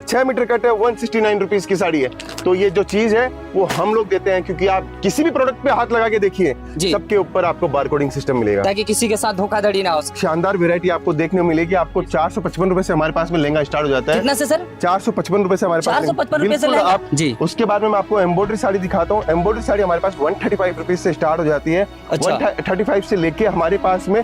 6 metre cut है, 169 rupees की साड़ी है। तो ये जो चीज है वो हम लोग देते हैं, क्योंकि आप किसी भी प्रोडक्ट पे हाथ लगा के देखिए, सबके ऊपर आपको बारकोडिंग सिस्टम मिलेगा, ताकि किसी के साथ धोखाधड़ी ना हो। शानदार वेरायटी आपको देखने को मिलेगी। आपको 455 रुपए से हमारे पास में लहंगा स्टार्ट हो जाता है। कितना से सर? 455 रुपए से हमारे पास। 455 रुपए से लहंगा? आप जी। उसके बाद में मैं आपको एम्ब्रॉयडरी साड़ी दिखाता हूँ। एम्ब्रॉयडरी साड़ी हमारे पास 135 रुपीज से स्टार्ट हो जाती है। 135 से लेके हमारे पास में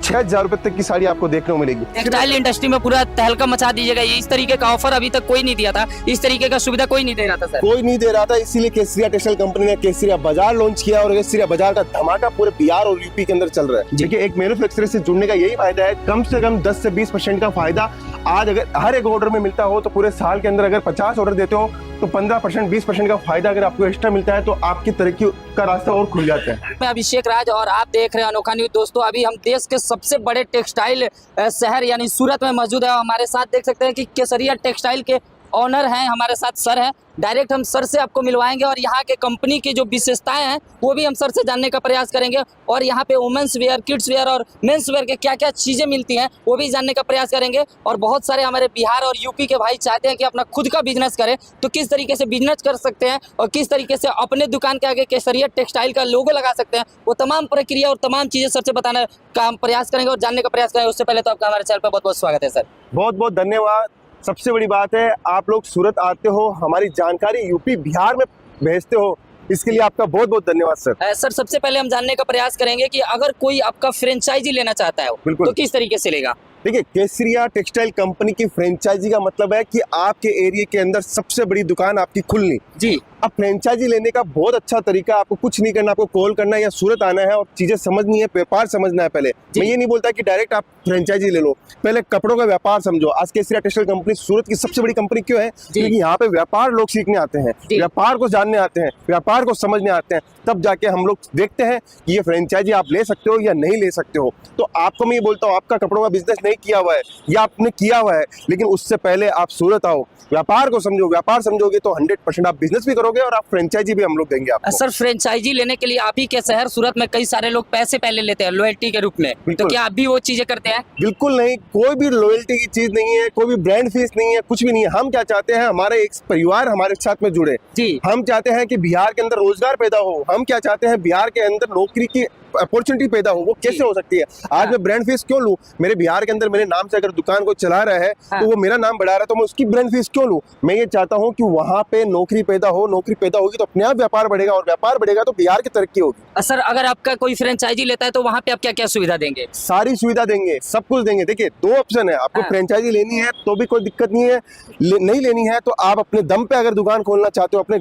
6000 रुपए तक की साड़ी आपको देखने को मिलेगी। टेक्सटाइल इंडस्ट्री में पूरा तहलका मचा दीजिएगा। ये इस तरीके का ऑफर अभी तक कोई नहीं दिया था, इस तरीके का सुविधा कोई नहीं दे रहा था सर। कोई नहीं दे रहा था, इसीलिए केसरिया टेक्सटाइल कंपनी ने केसरिया बाजार लॉन्च किया और केसरिया बाजार का धमाका पूरे बिहार और यूपी के अंदर चल रहा है। देखिए, एक मैन्युफैक्चरर से जुड़ने का यही फायदा है, कम से कम 10 से 20% का फायदा आज अगर हर एक ऑर्डर में मिलता हो, तो पूरे साल के अंदर अगर 50 ऑर्डर देते हो तो 15% 20% का फायदा अगर आपको एक्स्ट्रा मिलता है, तो आपकी तरक्की का रास्ता और खुल जाता है। मैं अभिषेक राज और आप देख रहे हैं अनोखा न्यूज। दोस्तों, अभी हम देश के सबसे बड़े टेक्सटाइल शहर यानी सूरत में मौजूद है। हमारे साथ देख सकते हैं कि केसरिया टेक्सटाइल के ऑनर हैं, हमारे साथ सर हैं। डायरेक्ट हम सर से आपको मिलवाएंगे और यहाँ के कंपनी की जो विशेषताएं हैं वो भी हम सर से जानने का प्रयास करेंगे, और यहाँ पे वुमेन्स वेयर, किड्स वेयर और मेंस वेयर के क्या क्या चीज़ें मिलती हैं वो भी जानने का प्रयास करेंगे। और बहुत सारे हमारे बिहार और यूपी के भाई चाहते हैं कि अपना खुद का बिजनेस करें, तो किस तरीके से बिजनेस कर सकते हैं और किस तरीके से अपने दुकान के आगे केसरिया टेक्सटाइल का लोगो लगा सकते हैं, वो तमाम प्रक्रिया और तमाम चीज़ें सर से बताने का हम प्रयास करेंगे और जानने का प्रयास करेंगे। उससे पहले तो आपका हमारे चैनल पर बहुत बहुत स्वागत है सर। बहुत बहुत धन्यवाद। सबसे बड़ी बात है, आप लोग सूरत आते हो, हमारी जानकारी यूपी बिहार में भेजते हो, इसके लिए आपका बहुत बहुत धन्यवाद सर। सर, सबसे पहले हम जानने का प्रयास करेंगे कि अगर कोई आपका फ्रेंचाइजी लेना चाहता है तो किस तरीके से लेगा? देखिए, केसरिया टेक्सटाइल कंपनी की फ्रेंचाइजी का मतलब है कि आपके एरिया के अंदर सबसे बड़ी दुकान आपकी खुलनी जी। अब फ्रेंचाइजी लेने का बहुत अच्छा तरीका, आपको कुछ नहीं करना, आपको कॉल करना है या सूरत आना है और चीजें समझनी है, व्यापार समझना है। पहले मैं ये नहीं बोलता कि डायरेक्ट आप फ्रेंचाइजी ले लो, पहले कपड़ों का व्यापार समझो। आज केसरिया टेक्सटाइल कंपनी सूरत की सबसे बड़ी कंपनी क्यों है? क्योंकि यहाँ पे व्यापार लोग सीखने आते हैं, व्यापार को जानने आते हैं, व्यापार को समझने आते हैं, तब जाके हम लोग देखते हैं कि ये फ्रेंचाइजी आप ले सकते हो या नहीं ले सकते हो। तो आपको मैं ये बोलता हूँ, आपका कपड़ों का बिजनेस नहीं किया हुआ है या आपने किया हुआ है, लेकिन उससे पहले आप सूरत आओ, व्यापार को समझो। व्यापार समझोगे तो 100% आप बिजनेस भी करोगे और आप फ्रेंचाइजी भी हम लोग देंगे आपको। सर, फ्रेंचाइजी लेने के लिए आप ही के शहर सूरत में कई सारे लोग पैसे पहले लेते हैं लॉयल्टी के रूप में, तो क्या आप भी वो चीजें करते हैं? बिल्कुल नहीं, कोई भी लॉयल्टी की चीज नहीं है, कोई भी ब्रांड फीस नहीं है, कुछ भी नहीं है। हम क्या चाहते हैं, हमारे एक परिवार हमारे साथ में जुड़े जी। हम चाहते हैं कि बिहार के अंदर रोजगार पैदा हो, हम क्या चाहते हैं बिहार के अंदर नौकरी की अपॉर्चुनिटी पैदा हो। वो कैसे हो सकती है? आज मैं ब्रांड फीस क्यों लूं? मेरे बिहार के अंदर मेरे नाम से अगर दुकान को चला रहा है तो वो मेरा नाम बढ़ा रहा है, तो मैं उसकी ब्रांड फीस क्यों लूं? मैं ये चाहता हूं कि वहां पे नौकरी पैदा हो, नौकरी पैदा होगी तो अपने आप व्यापार बढ़ेगा और व्यापार बढ़ेगा तो बिहार की तरक्की होगी। सर, अगर आपका कोई फ्रेंचाइजी लेता है तो वहां पे आप क्या क्या सुविधा देंगे? सारी सुविधा देंगे, सब कुछ देंगे। देखिए, 2 ऑप्शन है, आपको फ्रेंचाइजी लेनी है तो भी कोई दिक्कत नहीं है, नहीं लेनी है तो आप अपने दम पे अगर दुकान खोलना चाहते हो, अपने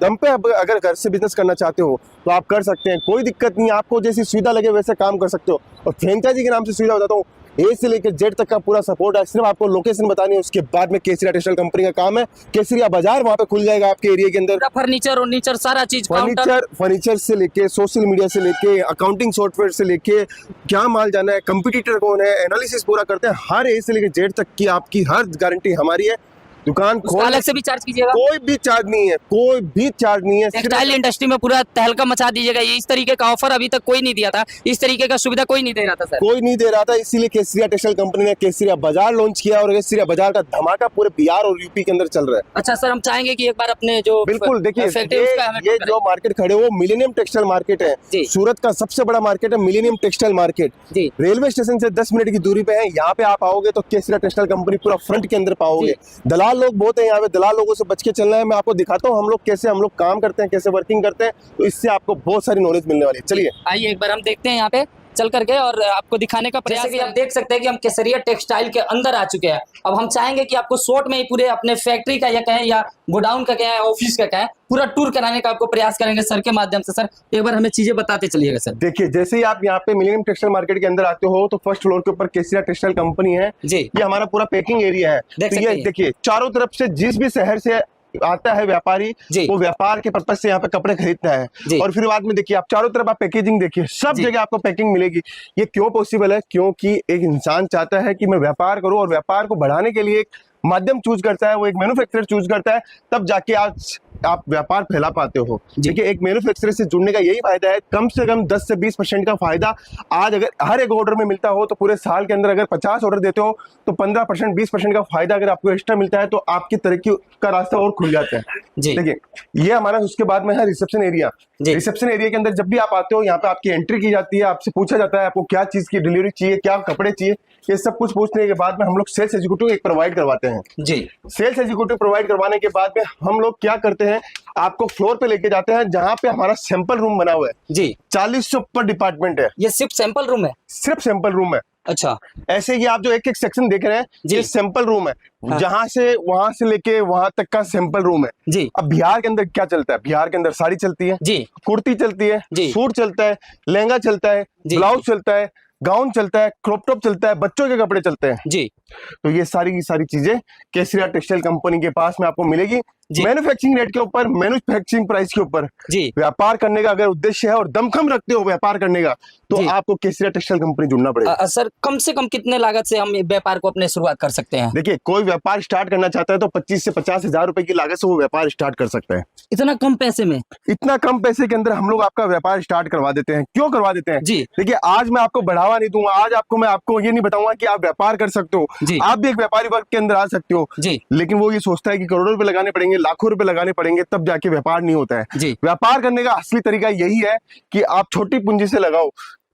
दम पे अगर घर से बिजनेस करना चाहते हो तो आप कर सकते हैं, कोई दिक्कत नहीं है। आपको जैसी सुविधा लगे वैसे काम कर सकते हो। और फ्रेंचाइजी के नाम से सुविधा बताता हूँ, ए से लेकर जेड तक का पूरा सपोर्ट है। सिर्फ आपको लोकेशन बतानी है, उसके बाद में केसरिया टेक्सटाइल कंपनी का काम है। केसरिया बाजार वहाँ पे खुल जाएगा आपके एरिया के अंदर। फर्नीचर सारा चीज, फर्नीचर से लेके, सोशल मीडिया से लेके, अकाउंटिंग सॉफ्टवेयर से लेके, क्या माल जाना है, कंपटीटर कौन है, एनालिसिस पूरा करते हैं। हर ए से लेकर जेड तक की आपकी हर गारंटी हमारी है। दुकान खोल, अलग से भी चार्ज कीजिएगा? कोई भी चार्ज नहीं है, कोई भी चार्ज नहीं है। टेक्सटाइल इंडस्ट्री में पूरा तहलका मचा दीजिएगा। ये इस तरीके का ऑफर अभी तक कोई नहीं दिया था, इस तरीके का सुविधा कोई नहीं दे रहा था सर। कोई नहीं दे रहा था, इसीलिए केसरिया टेक्सटाइल कंपनी ने केसरिया बाजार लॉन्च किया और केसरिया बाजार का धमाका पूरे बिहार और यूपी के अंदर चल रहा है। अच्छा सर, हम चाहेंगे कि एक बार अपने जो बिल्कुल देखिए, ये जो मार्केट खड़े हो मिलेनियम टेक्सटाइल मार्केट है, सूरत का सबसे बड़ा मार्केट है millennium textile market. Railway station से 10 मिनट की दूरी पे है। यहाँ पे आप आओगे तो केसरिया टेक्सटाइल कंपनी पूरा फ्रंट के अंदर पाओगे। दलाल लोग बहुत है यहाँ पे, दलाल लोगों से बच के चलना है। मैं आपको दिखाता हूँ हम लोग कैसे काम करते हैं, कैसे वर्किंग करते हैं, तो इससे आपको बहुत सारी नॉलेज मिलने वाली है। चलिए आइए एक बार हम देखते हैं यहाँ पे चल करके और आपको दिखाने का प्रयास। आप देख सकते हैं कि हम केसरिया टेक्सटाइल के अंदर आ चुके हैं। अब हम चाहेंगे कि आपको शॉर्ट में ही पूरे अपने फैक्ट्री का या कहें या गोडाउन का कहें, ऑफिस का कहें, पूरा टूर कराने का आपको प्रयास करेंगे सर के माध्यम से। सर, एक बार हमें चीजें बताते चलिएगा सर। देखिए, जैसे ही आप यहाँ पे मिलेनियम टेक्सटाइल मार्केट के अंदर आते हो तो फर्स्ट फ्लोर के ऊपर केसरिया टेक्सटाइल कंपनी है जी। ये हमारा पूरा पैकिंग एरिया है। तो ये देखिए, चारों तरफ से जिस भी शहर से आता है व्यापारी, वो व्यापार के पर्पज से यहाँ पे कपड़े खरीदता है। और फिर बाद में देखिए, आप चारों तरफ आप पैकेजिंग देखिए, सब जगह आपको पैकिंग मिलेगी। ये क्यों पॉसिबल है? क्योंकि एक इंसान चाहता है कि मैं व्यापार करूं और व्यापार को बढ़ाने के लिए एक माध्यम चूज करता है, वो एक मैन्युफैक्चरर चूज करता है, तब जाके आज आप व्यापार फैला पाते हो। जी। देखिए, एक मैन्युफैक्चरर से जुड़ने का यही फायदा है, कम से कम 10 से 20% का फायदा आज अगर हर एक ऑर्डर में मिलता हो तो पूरे साल के अंदर अगर 50 ऑर्डर देते हो तो 15% 20% का फायदा अगर आपको एक्स्ट्रा मिलता है तो आपकी तरक्की का रास्ता और खुल जाता है। जी। देखिए, ये हमारा उसके बाद में है रिसेप्शन एरिया। जी। रिसेप्शन एरिया के अंदर जब भी आप आते हो, यहाँ पे आपकी एंट्री की जाती है, आपसे पूछा जाता है आपको क्या चीज की डिलीवरी चाहिए, क्या कपड़े चाहिए, ये सब कुछ पूछने के बाद में हम लोग सेल्स एग्जीक्यूटिव एक प्रोवाइड करवाते हैं। जी। सेल्स एग्जीक्यूटिव प्रोवाइड करवाने के बाद में हम लोग क्या करते हैं, आपको फ्लोर पे लेके जाते हैं जहां पे हमारा सैंपल रूम बना हुआ है। जी। 40 से ऊपर डिपार्टमेंट है, ये सिर्फ सैंपल रूम है? सिर्फ सैंपल रूम है। अच्छा। ऐसे ही आप जो एक एक सेक्शन देख रहे हैं, जी। ये सैंपल रूम है। हाँ। जहां से वहां से लेके वहां तक का सैंपल रूम है। जी। अब बिहार के अंदर क्या चलता है, बिहार के अंदर साड़ी चलती है, जी। कुर्ती चलती है, जी। सूट चलता है, लहंगा चलता है, जी। ब्लाउज चलता है, गाउन चलता है, क्रॉप टॉप चलता है, बच्चों के कपड़े चलते हैं। जी। तो ये सारी की सारी चीजें केसरिया टेक्सटाइल कंपनी के पास में आपको मिलेगी, जी। मैन्युफैक्चरिंग रेट के ऊपर, मैन्युफैक्चरिंग प्राइस के ऊपर। जी। व्यापार करने का अगर उद्देश्य है और दमखम रखते हो व्यापार करने का, तो जी। आपको केसरिया टेक्सटाइल कंपनी जुड़ना पड़ेगा। सर, कम से कम कितने लागत से हम व्यापार को अपने शुरुआत कर सकते हैं? देखिए, कोई व्यापार स्टार्ट करना चाहता है तो 25 से 50 हजार रुपए की लागत से वो व्यापार स्टार्ट कर सकता है। इतना कम पैसे में? इतना कम पैसे के अंदर हम लोग आपका व्यापार स्टार्ट करवा देते हैं। क्यों करवा देते हैं? जी। देखिए, आज मैं आपको बढ़ावा नहीं दूंगा, आज मैं आपको ये नहीं बताऊंगा कि आप व्यापार कर सकते हो। जी। आप भी एक व्यापारी वर्ग के अंदर आ सकते हो। जी। लेकिन वो ये सोचता है कि करोड़ों रुपए लगाने पड़ेंगे, लाखों रुपए लगाने पड़ेंगे, तब जाके व्यापार नहीं होता है। जी। व्यापार करने का असली तरीका यही है कि आप छोटी पूंजी से लगाओ,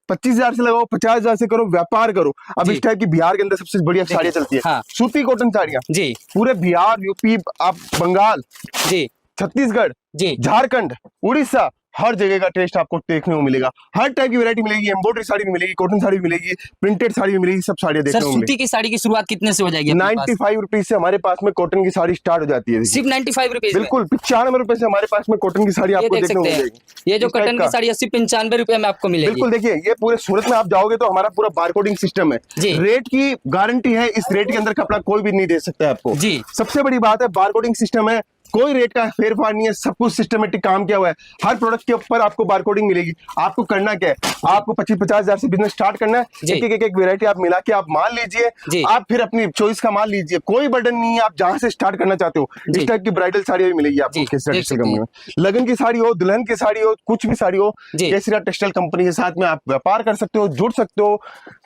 25,000 से लगाओ, 50,000 से करो, व्यापार करो। अब जी। इस टाइप की बिहार के अंदर सबसे बढ़िया साड़ियाँ चलती है। हाँ। सूती कॉटन साड़ियाँ जी। पूरे बिहार, यूपी, आप बंगाल, जी। छत्तीसगढ़, जी। झारखंड, उड़ीसा, हर जगह का टेस्ट आपको देखने को मिलेगा। हर टाइप की वैरायटी मिलेगी, एम्ब्रॉयडरी साड़ी भी मिलेगी, कॉटन साड़ी भी मिलेगी, प्रिंटेड साड़ी भी मिलेगी, सब साड़ियाँ सर, देखने को सूती मिलेगी। की साड़ी की शुरुआत कितने से हो जाएगी अपने पास? 95 रुपीज से हमारे पास में कॉटन की साड़ी स्टार्ट हो जाती है। सिर्फ 95 रुपीज में? बिल्कुल, 95 रुपए से हमारे पास में कॉटन की साड़ी ये आपको देख देखने को सकते हैं, मिलेगी। ये जो इस टाइप कॉटन का। की साड़ी 80-95 रुपए में आपको मिलेगी। बिल्कुल, देखिए, ये पूरे सूरत में आप जाओगे तो हमारा पूरा बारकोडिंग सिस्टम है। जी। रेट की गारंटी है, इस रेट के अंदर कपड़ा कोई भी नहीं दे सकता है आपको। जी। सबसे बड़ी बात है, बारकोडिंग सिस्टम है, कोई रेट का फेरफार नहीं है, सब कुछ सिस्टमेटिक काम किया हुआ है। हर प्रोडक्ट के ऊपर आपको बारकोडिंग मिलेगी। आपको करना क्या है, आपको 25-50 हजार से बिजनेस स्टार्ट करना है। जी। एक वैरायटी आप मिला के आप माल लीजिए, जी। आप फिर अपनी चॉइस का माल लीजिए, कोई बर्डन नहीं है, आप जहां से स्टार्ट करना चाहते हो। जी। इस टाइप की ब्राइडल साड़ी भी मिलेगी आपको जी, केसरिया देख टेक्सटाइल सकते कंपनी में। लगन की साड़ी हो, दुल्हन की साड़ी हो, कुछ भी साड़ी हो, जी। केसरिया टेक्सटाइल कंपनी के साथ में आप व्यापार कर सकते हो, जुड़ सकते हो,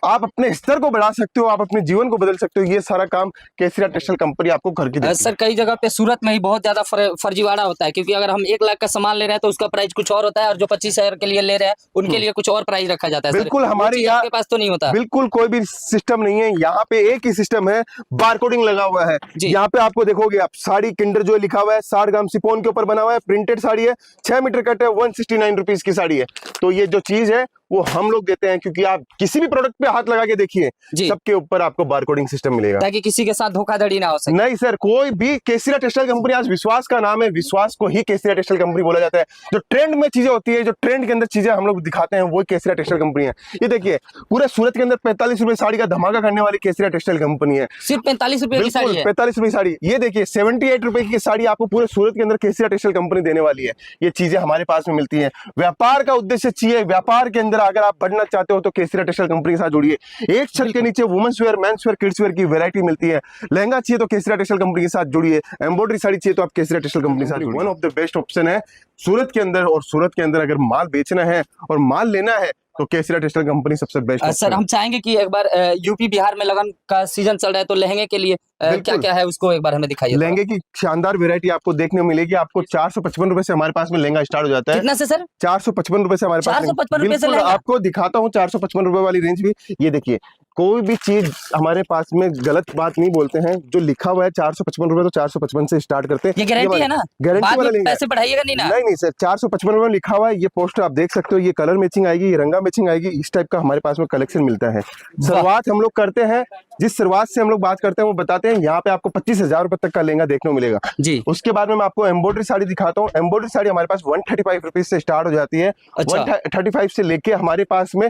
आप अपने स्तर को बढ़ा सकते हो, आप अपने जीवन को बदल सकते हो। ये सारा काम केसरिया टेक्सटाइल कंपनी आपको घर की देती है। सर, कई जगह पे सूरत में ही बहुत ज्यादा फर्जीवाड़ा होता है, क्योंकि अगर हम 1 लाख का सामान ले रहे हैं तो उसका प्राइस कुछ और होता है, और जो 25,000 के लिए ले रहे हैं उनके लिए कुछ और प्राइस रखा जाता है। सर, बिल्कुल, वो हमारे चीज़ यहाँ आपके पास तो नहीं होता? बिल्कुल कोई भी सिस्टम नहीं है, यहाँ पे एक ही सिस्टम है, बारकोडिंग लगा हुआ है। जी। यहाँ पे आपको देखोगे आप, साड़ी किंडर जो लिखा हुआ है, 60 ग्राम सिफोन के ऊपर बना हुआ है, प्रिंटेड साड़ी है, 6 मीटर कट है, 169 रुपीज की साड़ी है। तो ये जो चीज है वो हम लोग देते हैं, क्योंकि आप किसी भी प्रोडक्ट पे हाथ लगा के देखिए, जी। सबके ऊपर आपको बारकोडिंग सिस्टम मिलेगा, ताकि किसी के साथ धोखाधड़ी ना हो सके। नहीं सर, कोई भी। केसरिया टेक्सटाइल कंपनी आज विश्वास का नाम है, विश्वास को ही केसरिया टेक्सटाइल कंपनी बोला जाता है। जो ट्रेंड में चीजें होती है, जो ट्रेंड के अंदर चीजें हम लोग दिखाते हैं, वो केसरिया टेक्सटाइल कंपनी है। ये देखिए, पूरे सूरत के अंदर 45 रुपए साड़ी का धमाका करने वाली केसरिया टेक्सटाइल कंपनी है। सिर्फ 45 रुपए की साड़ी है? 45 रुपए साड़ी। ये देखिए, 78 रुपए की साड़ी आपको पूरे सूरत के अंदर केसरिया टेक्सटाइल कंपनी देने वाली है। ये चीजें हमारे पास में मिलती है। व्यापार का उद्देश्य चाहिए, व्यापार के अंदर अगर आप बढ़ना चाहते हो तो केसरिया टेक्सटाइल कंपनी के साथ जुड़िए। एक छत के नीचे women's wear, men's wear, kids wear की वैरायटी मिलती है। लहंगा चाहिए तो केसरिया टेक्सटाइल कंपनी के साथ जुड़िए, एम्ब्रॉयडरी साड़ी चाहिए तो आप केसरिया टेक्सटाइल कंपनी के साथ जुड़िए। One of the best option है सूरत के अंदर, और सूरत के अंदर अगर माल बेचना है और माल लेना है तो केसरिया टेक्सटाइल कंपनी सबसे बेस्ट। सर, हम चाहेंगे कि एक बार यूपी बिहार में लगन का सीजन चल रहा है, तो लहंगे के लिए क्या क्या है उसको एक बार हमें दिखाइए। लहंगे की शानदार वैरायटी आपको देखने को मिलेगी। आपको 455 रुपए से हमारे पास में लहंगा स्टार्ट हो जाता है। कितना से सर? 455 रुपए से हमारे पास। 455 रुपए से बिल्कुल, लहंगा? आपको दिखाता हूँ 455 रुपए वाली रेंज भी। ये देखिए, कोई भी चीज हमारे पास में गलत बात नहीं बोलते हैं। जो लिखा हुआ है 455 रुपए, तो 455 से स्टार्ट करते हैं। ये गारंटी है ना? गारंटी बाद वाला में लहंगा है। पैसे बढ़ाइएगा नहीं ना? नहीं सर, 455 रुपए लिखा हुआ है। ये पोस्टर आप देख सकते हो, ये कलर मैचिंग आएगी, ये रंगा मैचिंग आएगी। इस टाइप का हमारे पास में कलेक्शन मिलता है। शुरुआत हम लोग करते हैं, जिस शुरुआत से हम लोग बात करते हैं वो बताते हैं। यहाँ पे आपको 25,000 रुपए तक का लहंगा देखने को मिलेगा जी। उसके बाद में मैं आपको एम्ब्रॉयडरी साड़ी दिखाता हूँ। एम्ब्रॉयडरी साड़ी हमारे पास 135 रुपीज से स्टार्ट हो जाती है। अच्छा। 135 से लेके हमारे पास में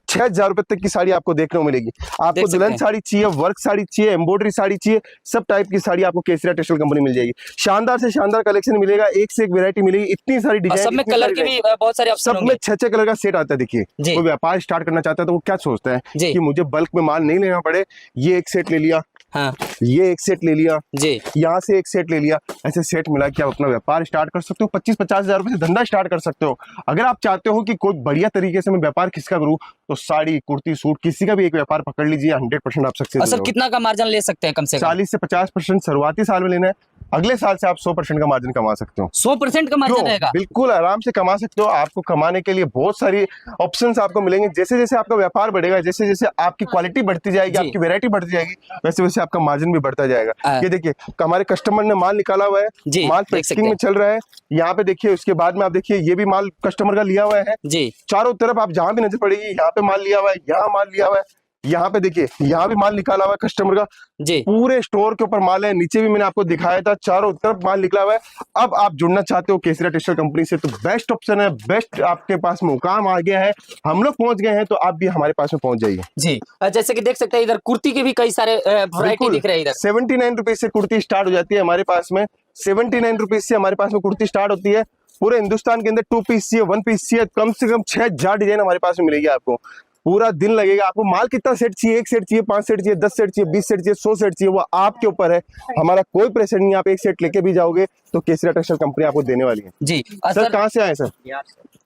6,000 रुपए तक की साड़ी आपको देखने को मिलेगी। आपको दुल्हन साड़ी चाहिए, वर्क साड़ी चाहिए, एम्ब्रॉयडरी साड़ी चाहिए, सब टाइप की साड़ी आपको केसरिया टेक्सटाइल कंपनी मिल जाएगी। शानदार से शानदार कलेक्शन मिलेगा, एक से एक वैरायटी मिलेगी, इतनी सारी डिजाइन, सब में कलर के भी बहुत सारे ऑप्शन सब में 6-6 कलर का सेट आता है। देखिए, कोई व्यापार स्टार्ट करना चाहता है तो वो क्या सोचता है कि मुझे बल्क में माल नहीं लेना पड़े, ये एक सेट ले लिया, हाँ ये एक सेट ले लिया, जी यहाँ से एक सेट ले लिया, ऐसे सेट मिला के आप अपना व्यापार स्टार्ट कर सकते हो। 25-50 हजार रुपए से धंधा स्टार्ट कर सकते हो। अगर आप चाहते हो कि कोई बढ़िया तरीके से मैं व्यापार किसका करूँ, तो साड़ी, कुर्ती, सूट, किसी का भी एक व्यापार पकड़ लीजिए, 100% आप सक्सेस और सर कितना का मार्जिन ले सकते हैं कम से कम? 40 से 50% शुरुआती साल में लेना है, अगले साल से आप 100% का मार्जिन कमा सकते हो। 100% का मार्जिन रहेगा? बिल्कुल आराम से कमा सकते हो। आपको कमाने के लिए बहुत सारी ऑप्शंस आपको मिलेंगे। जैसे जैसे आपका व्यापार बढ़ेगा, जैसे जैसे आपकी क्वालिटी बढ़ती जाएगी, आपकी वैरायटी बढ़ती जाएगी, वैसे वैसे आपका मार्जिन भी बढ़ता जाएगा। ये देखिए हमारे कस्टमर ने माल निकाला हुआ है, माल पैकिंग में चल रहा है। यहाँ पे देखिए, उसके बाद में आप देखिए ये भी माल कस्टमर का लिया हुआ है जी। चारों तरफ आप जहां भी नजर पड़ेगी, यहाँ पे माल लिया हुआ है, यहाँ माल लिया हुआ है, यहाँ पे देखिए यहाँ भी माल निकाला हुआ है कस्टमर का जी। पूरे स्टोर के ऊपर माल है, नीचे भी मैंने आपको दिखाया था, चारों तरफ माल निकला हुआ है। अब आप जुड़ना चाहते हो केसरिया टेक्सटाइल कंपनी से, तो बेस्ट ऑप्शन है, बेस्ट आपके पास मुकाम आ गया है, हम लोग पहुंच गए हैं, तो आप भी हमारे पास में पहुंच जाइए जी। जैसे कि देख सकते हैं इधर कुर्ती के भी कई सारे वैरायटी दिख रहे हैं। इधर 79 रुपीज से कुर्ती स्टार्ट हो जाती है हमारे पास में। 79 रुपीज से हमारे पास में कुर्ती स्टार्ट होती है। पूरे हिंदुस्तान के अंदर 2 पीस चाहिए, 1 पीस चाहिए, कम से कम 6000 डिजाइन हमारे पास में मिलेगी आपको। पूरा दिन लगेगा। आपको माल कितना सेट चाहिए, 1 सेट चाहिए, 5 सेट चाहिए, 10 सेट चाहिए, 20 सेट चाहिए, 100 सेट चाहिए, वो आपके ऊपर है। हमारा कोई प्रेशर नहीं है। आप 1 सेट लेके भी जाओगे तो केसरिया टेक्सटाइल कंपनी आपको देने वाली है जी। सर कहाँ से आए सर?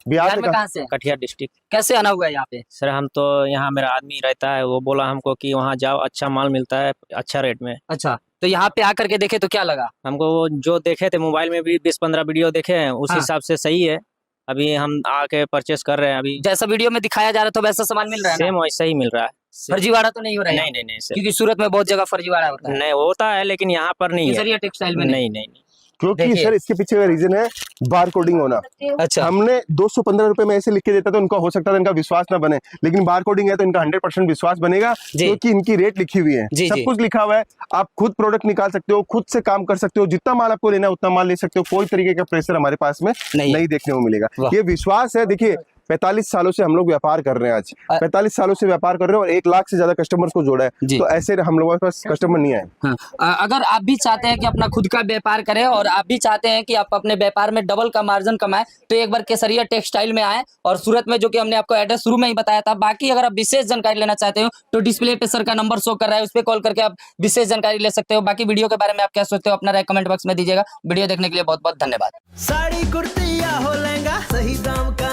बिहार में कहाँ से? कटिहार डिस्ट्रिक्ट। कैसे आना हुआ है यहाँ पे? सर हम तो यहाँ मेरा आदमी रहता है, वो बोला हमको कि वहाँ जाओ, अच्छा माल मिलता है अच्छा रेट में। अच्छा, तो यहाँ पे आकर के देखे तो क्या लगा? हमको वो जो देखे थे मोबाइल में भी 20-15 वीडियो देखे हैं, उस हिसाब से सही है। अभी हम आके परचेस कर रहे हैं। अभी जैसा वीडियो में दिखाया जा रहा था वैसा सामान मिल रहा है? सेम वैसा ही मिल रहा है। फर्जीवाड़ा तो नहीं हो रहा है? नहीं सर, क्योंकि सूरत में बहुत जगह फर्जीवाड़ा होता है। नहीं होता है, लेकिन यहाँ पर नहीं है। केसरिया टेक्सटाइल में नहीं। क्योंकि सर इसके पीछे का रीजन है बार कोडिंग होना। अच्छा, हमने 215 रुपए में ऐसे लिख के देता तो उनका हो सकता था इनका विश्वास ना बने, लेकिन बार कोडिंग है तो इनका 100% विश्वास बनेगा, क्योंकि इनकी रेट लिखी हुई है, सब कुछ लिखा हुआ है। आप खुद प्रोडक्ट निकाल सकते हो, खुद से काम कर सकते हो, जितना माल आपको लेना है उतना माल ले सकते हो। कोई तरीके का प्रेशर हमारे पास में नहीं देखने को मिलेगा। ये विश्वास है। देखिए 45 सालों से हम लोग व्यापार कर रहे हैं। आज 45 सालों से व्यापार कर रहे हैं और 1 लाख से ज्यादा कस्टमर्स को जोड़ा है, तो ऐसे हम लोगों के पास कस्टमर नहीं आए। हाँ। अगर आप भी चाहते हैं कि अपना खुद का व्यापार करें और आप भी चाहते हैं कि आप अपने व्यापार में डबल का मार्जिन कमाएं, तो एक बार केसरिया टेक्सटाइल में आए और सूरत में, जो कि हमने आपको एड्रेस शुरू में ही बताया था। बाकी अगर आप विशेष जानकारी लेना चाहते हो तो डिस्प्ले पे सर का नंबर शो कर रहा है, उस पर कॉल करके आप विशेष जानकारी ले सकते हो। बाकी वीडियो के बारे में आप क्या सोचते हो अपना राय कमेंट बॉक्स में दीजिएगा। वीडियो देखने के लिए बहुत बहुत धन्यवाद। साड़ी कुर्ती या हो लहंगा, सही दाम का